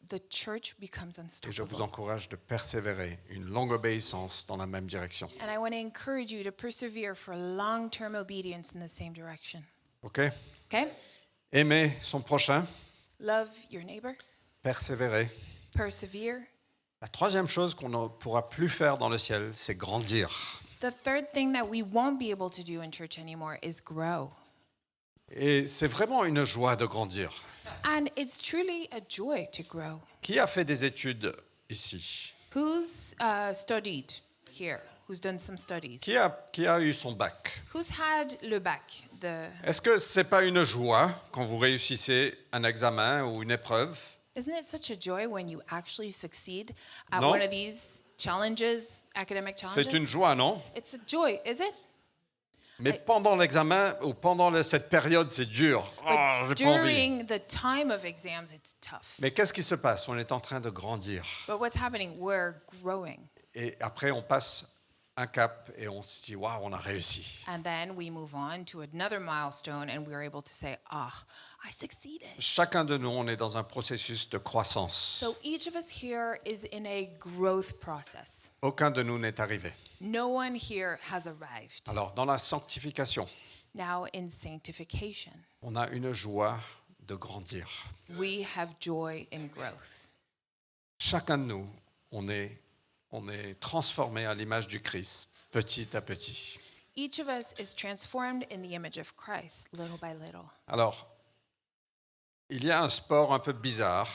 the church becomes Et je vous unstoppable. encourage de persévérer, une longue obéissance dans la même direction. And I want to encourage you to persevere for long-term obedience in the same direction. OK? Okay? Aimer son prochain, Love your neighbor, persévérer. persevere. La troisième chose qu'on ne pourra plus faire dans le ciel, c'est grandir. The third thing that we won't be able to do in church anymore is grow. Et c'est vraiment une joie de grandir. And it's truly a joy to grow. Qui a fait des études ici? Who's studied here? Who's done some studies? Qui a eu son bac? Who's had le bac? Est-ce que ce n'est pas une joie quand vous réussissez un examen ou une épreuve? Isn't it such a joy when you actually succeed at Non. one of these challenges, academic challenges? C'est une joie, non? It's a joy, is it? Mais pendant l'examen ou pendant cette période, c'est dur. Oh, But j'ai pas envie. during the time of exams, it's tough. Mais qu'est-ce qui se passe? On est en train de grandir. But what's happening? We're growing. Et après, on passe un cap et on se dit, waouh, on a réussi. And then we move on to another milestone and we're able to say, I succeeded. Chacun de nous, on est dans un processus de croissance. So each of us here is in a growth process. Aucun de nous n'est arrivé. No one here has arrived. Alors, dans la sanctification, Now in sanctification, on a une joie de grandir. we have joy in growth. Chacun de nous, on est transformé à l'image du Christ, petit à petit. Each of us is transformed in the image of Christ, little by little. Alors, il y a un sport un peu bizarre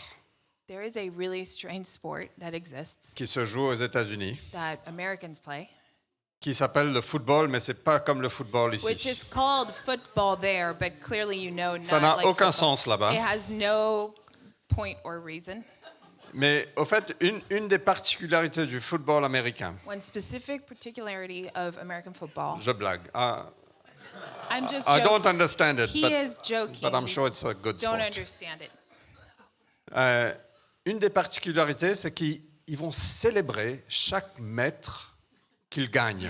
There is a really strange sport that exists qui se joue aux États-Unis, that Americans play, qui s'appelle le football, mais c'est pas comme le football which ici. is called football there, but clearly you know Ça not n'a like aucun football. sens là-bas. It has no point or reason. Mais au fait, une des particularités du football américain, One specific particularity of American football. je blague, I'm just I don't joking. understand it, He is joking. but I'm He's- sure it's a good don't sport. understand it. Une des particularités, c'est qu'ils vont célébrer chaque mètre qu'ils gagnent.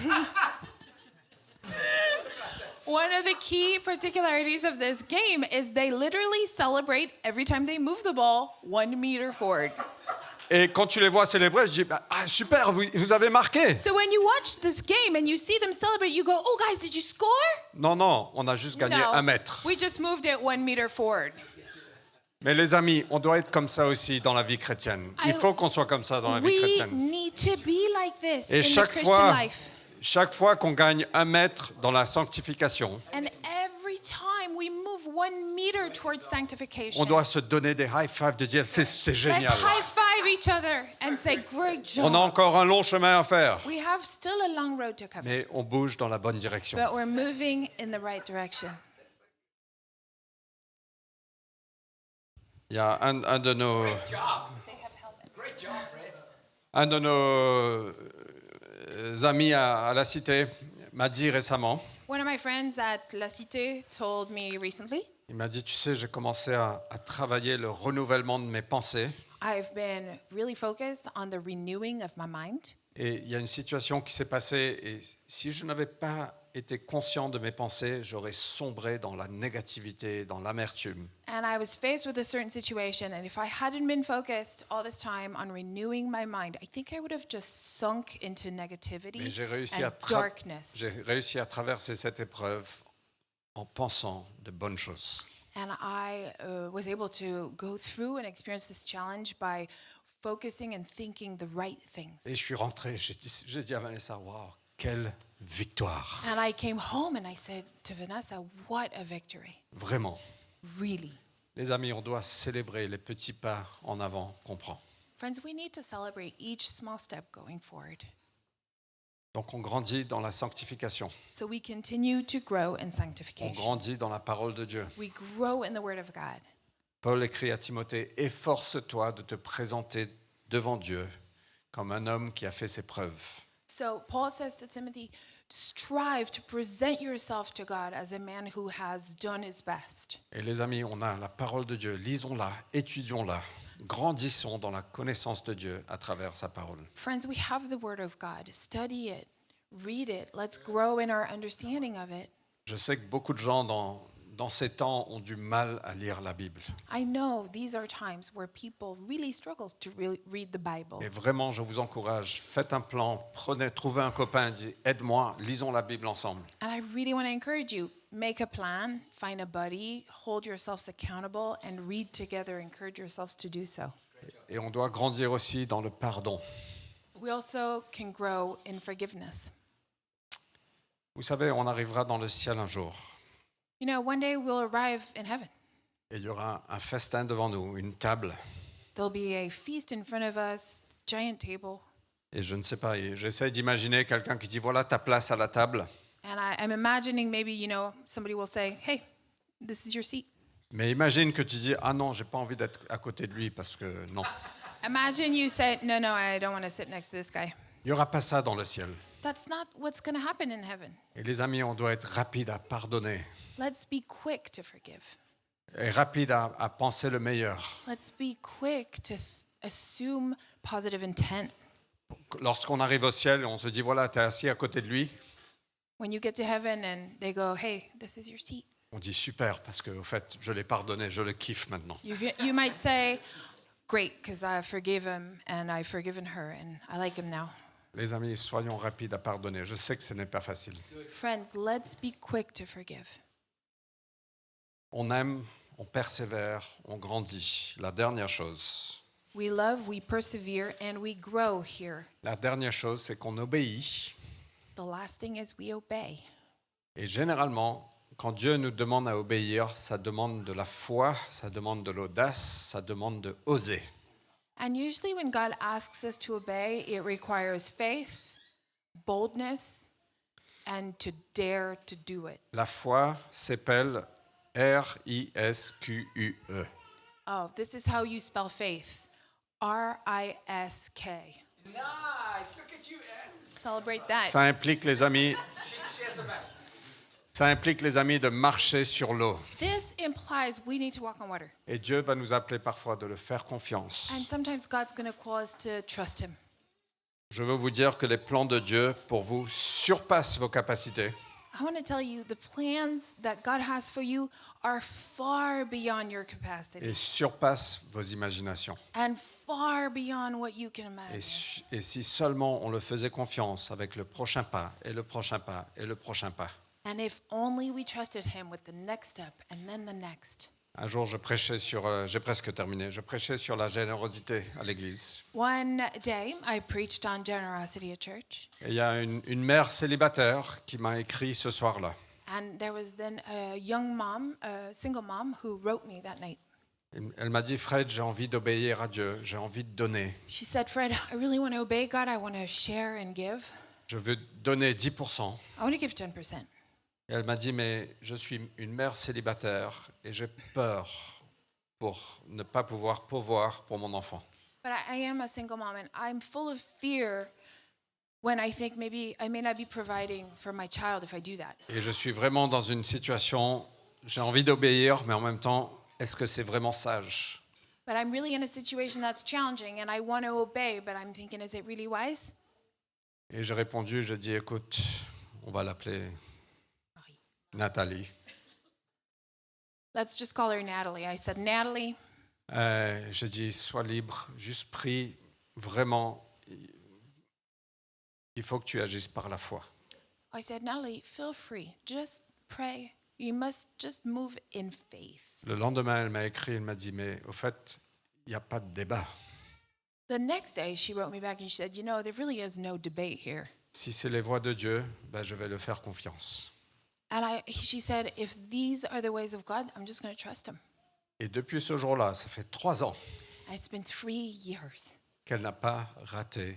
One of the key particularities of this game is they literally celebrate every time they move the ball 1 meter forward. Et quand tu les vois célébrer, je dis, ah super, vous avez marqué. So when you watch this game and you see them celebrate, you go, oh guys, did you score? Non, non, on a juste gagné No, 1 mètre. we just moved it 1 meter forward. Mais les amis, on doit être comme ça aussi dans la vie chrétienne. Il faut qu'on soit comme ça dans la vie We chrétienne. need to be like this Et in the Christian life. chaque fois qu'on gagne 1 mètre dans la sanctification, And every time we move 1 meter towards sanctification, on doit se donner des high five de dire c'est génial. let's high five each other and say, great job. On a encore un long chemin à faire, We have still a long road to cover, mais on bouge dans la bonne direction. but we're moving in the right direction. Il y a un de nos amis à la cité m'a dit récemment, One of my friends at La Cité told me recently, il m'a dit, tu sais, j'ai commencé à travailler le renouvellement de mes pensées. I've been really focused on the renewing of my mind. Et il y a une situation qui s'est passée, et si je n'avais pas été conscient de mes pensées, j'aurais sombré dans la négativité, dans l'amertume. And I was faced with a certain situation, and if I hadn't been focused all this time on renewing my mind, I think I would have just sunk into Mais negativity j'ai réussi, and darkness. j'ai réussi à traverser cette épreuve en pensant de bonnes choses. And I was able to go through and experience this challenge by focusing and thinking the right things. Et je suis rentré, j'ai dit à Vanessa, waouh, quelle victoire, And I came home and I said to Vanessa, what a victory. vraiment. Really. Les amis, on doit célébrer les petits pas en avant qu'on prend. Friends, we need to celebrate each small step going forward. Donc on grandit dans la sanctification, So we continue to grow in on sanctification. grandit dans la parole de Dieu. We grow in the Word of God. Paul écrit à Timothée, efforce-toi de te présenter devant Dieu comme un homme qui a fait ses preuves. So Paul says to Timothy, strive to present yourself to God as a man who has done his best. Et les amis, on a la parole de Dieu, lisons-la, étudions-la, grandissons dans la connaissance de Dieu à travers sa parole. Friends, we have the Word of God. Study it, read it. Let's grow in our understanding of it. Je sais que beaucoup de gens dans ces temps ont du mal à lire la Bible. I know these are times where people really struggle to read the Bible. Et vraiment, je vous encourage, faites un plan, trouvez un copain, dites, aide-moi, lisons la Bible ensemble. And I really want to encourage you, make a plan, find a buddy, hold yourselves accountable, and read together. Encourage yourselves to do so. Et on doit grandir aussi dans le pardon. We also can grow in forgiveness. Vous savez, on arrivera dans le ciel un jour. You know, one day we'll arrive in heaven. Et il y aura un festin devant nous, une table. There'll be a feast in front of us, giant table. Et je ne sais pas, j'essaie d'imaginer quelqu'un qui dit, voilà ta place à la table. And I'm imagining maybe, you know, somebody will say, hey, this is your seat. Mais imagine que tu dis, ah non, j'ai pas envie d'être à côté de lui parce que non. Imagine you said, no, I don't want to sit next to this guy. Il n'y aura pas ça dans le ciel. That's not what's going to happen in heaven. Et les amis, on doit être rapide à pardonner Let's be quick to forgive. et rapide à penser le meilleur Let's be quick to assume positive intent lorsqu'on arrive au ciel, on se dit, voilà, tu es assis à côté de lui. When you get to heaven and they go, hey, this is your seat. On dit super, parce que au fait, je l'ai pardonné, je le kiffe maintenant. You might say, great, because I forgave him and I've forgiven her and I like him now. Les amis, soyons rapides à pardonner. Je sais que ce n'est pas facile. Friends, let's be quick to forgive. On aime, on persévère, on grandit. La dernière chose, We love, we persevere, and we grow here. c'est qu'on obéit. The last thing is we obey. Et généralement, quand Dieu nous demande à obéir, ça demande de la foi, ça demande de l'audace, ça demande de oser. And usually when God asks us to obey, it requires faith, boldness, and to dare to do it. La foi s'appelle R-I-S-Q-U-E. Oh, this is how you spell faith. R-I-S-K. Nice. Look at you, Anne. Celebrate that. Ça implique, les amis, She has the back. de marcher sur l'eau. This implies we need to walk on water. Et Dieu va nous appeler parfois de le faire confiance. And sometimes God's going to call us to trust him. Je veux vous dire que les plans de Dieu pour vous surpassent vos capacités. I want to tell you the plans that God has for you are far beyond your capacity Et surpassent vos imaginations. and far beyond what you can Et, imagine. et si seulement on le faisait confiance avec le prochain pas, et le prochain pas, et le prochain pas. And if only we trusted him with the next step and then the next. Un jour, j'ai presque terminé, je prêchais sur la générosité à l'église. One day, I preached on generosity at church, Et il y a une mère célibataire qui m'a écrit ce soir-là. and there was then a young mom, a single mom, who wrote me that night. Elle m'a dit, Fred, j'ai envie d'obéir à Dieu, j'ai envie de donner. She said, Fred, I really want to obey God. I want to share and give. Je veux donner 10%. I want to give 10%. Et elle m'a dit, mais je suis une mère célibataire et j'ai peur pour ne pas pouvoir pourvoir pour mon enfant. But I am a single mom, and I'm full of fear when I think maybe I may not be providing for my child if I do that. Et je suis vraiment dans une situation, j'ai envie d'obéir, mais en même temps, est-ce que c'est vraiment sage? But I'm really in a situation that's challenging, and I want to obey, but I'm thinking, is it really wise? Et j'ai répondu, j'ai dit, écoute, on va l'appeler Nathalie. Let's just call her Natalie. I said, Natalie, J'ai dit, sois libre, juste prie, vraiment, il faut que tu agisses par la foi. I said, Natalie, feel free. Just pray. You must just move in faith. Le lendemain, elle m'a écrit, elle m'a dit, mais au fait, il n'y a pas de débat. The next day, she wrote me back and she said, you know, there really is no debate here. Si c'est les voies de Dieu, ben, je vais le faire confiance. And she said, if these are the ways of God, I'm just going to trust him. Et depuis ce jour-là, ça fait 3 ans And it's been 3 years. qu'elle n'a pas raté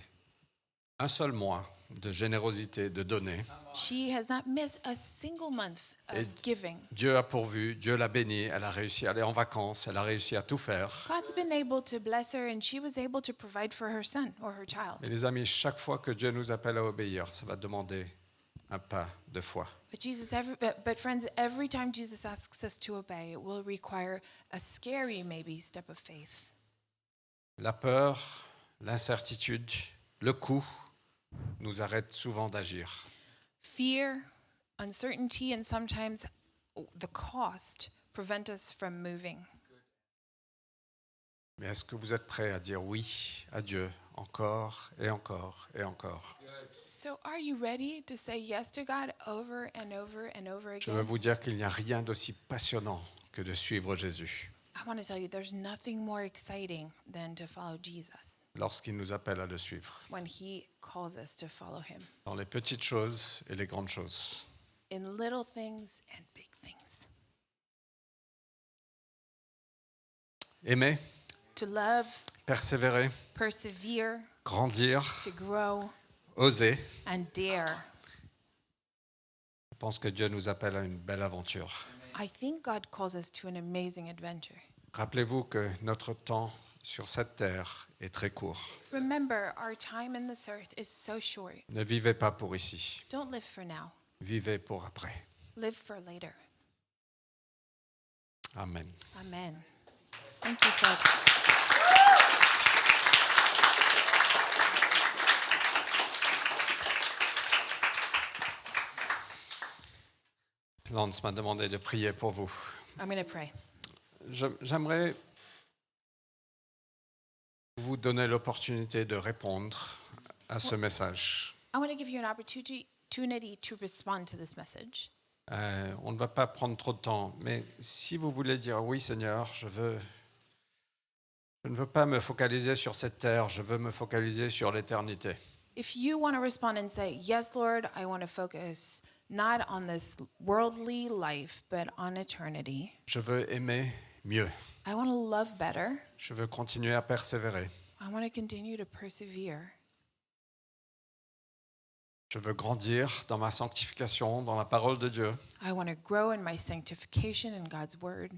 un seul mois de générosité, de donner. She has not missed a single month of giving. Dieu a pourvu, Dieu l'a bénie, elle a réussi à aller en vacances, elle a réussi à tout faire. God's been able to bless her, and she was able to provide for her son or her child. Et les amis, chaque fois que Dieu nous appelle à obéir, ça va demander un pas de foi. But friends, every time Jesus asks us to obey, it will require a scary, maybe, step of faith. La peur, l'incertitude, le coût nous arrêtent souvent d'agir. Fear, uncertainty, and sometimes the cost prevent us from moving. Mais est-ce que vous êtes prêts à dire oui à Dieu encore et encore et encore? So are you ready to say yes to God over and over and over Je veux again? vous dire qu'il n'y a rien d'aussi passionnant que de suivre Jésus I want to tell you there's nothing more exciting than to follow Jesus lorsqu'il nous appelle à le suivre, when he calls us to follow him dans les petites choses et les grandes choses. in little things and big things. Aimer, To love, persévérer, persevere, grandir, to grow, oser. and dare. Je pense que Dieu nous appelle à une belle aventure. I think God calls us to an amazing adventure. Rappelez-vous que notre temps sur cette terre est très court. Remember, our time in this earth is so short. Ne vivez pas pour ici, Don't live for now. vivez pour après. Live for later. Amen. Amen. Thank you, Fred. Lance m'a demandé de prier pour vous. I'm going to pray. J'aimerais vous donner l'opportunité de répondre à ce message. I want to give you an opportunity to respond to this message. On ne va pas prendre trop de temps, mais si vous voulez dire oui Seigneur, je ne veux pas me focaliser sur cette terre, je veux me focaliser sur l'éternité. If you want to respond and say, yes, Lord, I want to focus not on this worldly life, but on eternity. Je veux aimer mieux. I want to love better. Je veux continuer à persévérer. I want to continue to persevere. Je veux grandir dans ma sanctification, dans la parole de Dieu. I want to grow in my sanctification in God's word.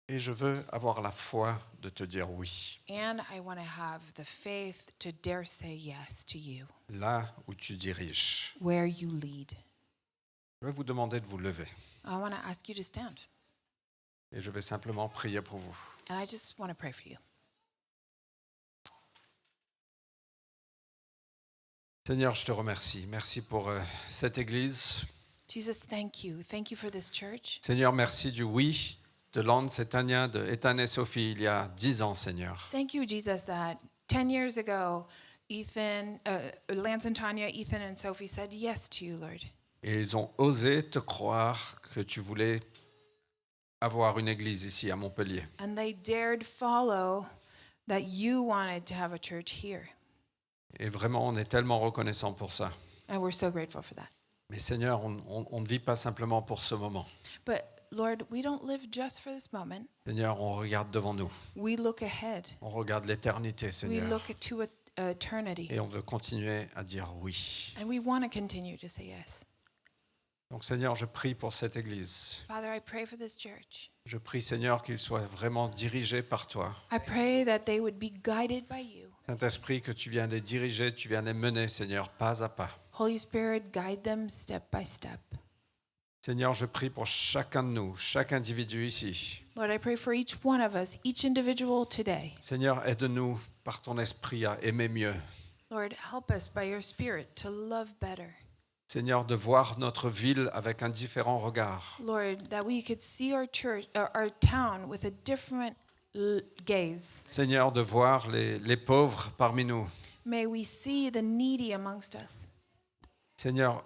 Et je veux avoir la foi de te dire oui, And I want to have the faith to dare say yes to you, là où tu diriges. where you lead. Je vais vous demander de vous lever. I want to ask you to stand. Et je vais simplement prier pour vous. And I just want to pray for you. Seigneur, je te remercie. Merci pour cette église. Jesus, thank you. Thank you for this church. Seigneur, merci du oui de Lance et Tania, de Ethan et Sophie, il y a 10 ans, Seigneur. Thank you, Jesus, that 10 years ago, Lance and Tanya, Ethan and Sophie said yes to you, Lord. Et ils ont osé te croire que tu voulais avoir une église ici à Montpellier. And they dared follow that you wanted to have a church here. Et vraiment, on est tellement reconnaissant pour ça. And we're so grateful for that. Mais Seigneur, on ne vit pas simplement pour ce moment. But Lord, we don't live just for this moment. Seigneur, on regarde devant nous. We look ahead. On regarde l'éternité, We Seigneur. look to eternity. Et on veut continuer à dire oui. And we want to continue to say yes. Donc Seigneur, je prie pour cette église. Father, I pray for this church. Je prie, Seigneur, qu'il soit vraiment dirigé par toi. I pray that they would be guided by you. Saint-Esprit, que tu viens les diriger, tu viens les mener, Seigneur, pas à pas. Holy Spirit, guide them step by step. Seigneur, je prie pour chacun de nous, chaque individu ici. Lord, I pray for each one of us, each individual today. Seigneur, aide-nous par ton esprit à aimer mieux. Lord, help us by your Spirit to love better. Seigneur, de voir notre ville avec un différent regard. Lord, that we could see our church, our town with a different gaze. Seigneur, de voir les pauvres parmi nous. May we see the needy amongst us. Seigneur,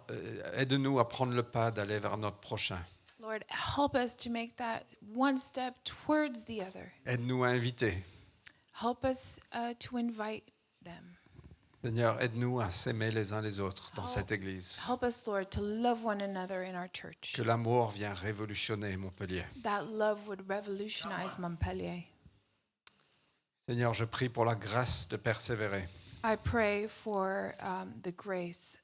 aide-nous à prendre le pas d'aller vers notre prochain. Lord, help us to make that one step towards the other. Aide-nous à inviter. Help us to invite them. Seigneur, aide-nous à s'aimer les uns les autres dans cette église. Help us, Lord, to love one another in our church. Que l'amour vienne révolutionner Montpellier. That love would revolutionize Montpellier. Seigneur, je prie pour la grâce de persévérer I pray for the grace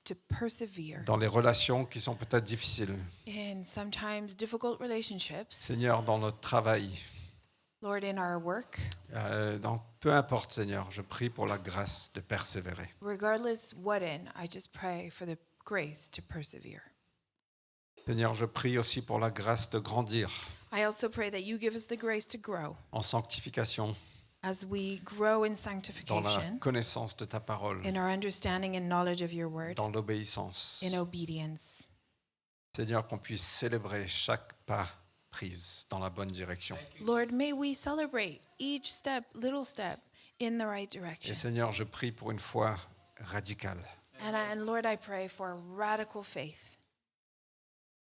to persevere dans les relations qui sont peut-être difficiles. in sometimes difficult relationships. Seigneur, dans notre travail, Lord, in our work, peu importe, Seigneur, je prie pour la grâce de persévérer. regardless what in, I just pray for the grace to persevere. Seigneur, je prie aussi pour la grâce de grandir I also pray that you give us the grace to grow en sanctification, as we grow in dans la sanctification, connaissance de ta parole, in our understanding and knowledge of your word, dans l'obéissance. in obedience. Seigneur, qu'on puisse célébrer chaque pas prise dans la bonne direction. Lord, may we celebrate each step, little step, in the right Et direction. Seigneur, je prie pour une foi radicale And Lord, I pray for radical faith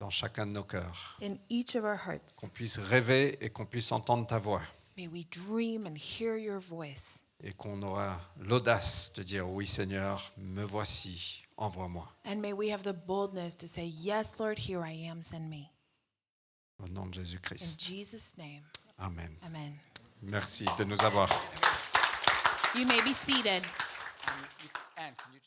dans chacun de nos cœurs. in each of our hearts. Qu'on puisse rêver et qu'on puisse entendre ta voix. May we dream and hear your voice. Et qu'on aura l'audace de dire oui Seigneur, me voici, envoie-moi. And may we have the boldness to say, yes, Lord, here I am, send me. Au nom de In Jésus-Christ. Jesus' name, Amen. amen. Merci de nous avoir. You may be seated. Anne, can you just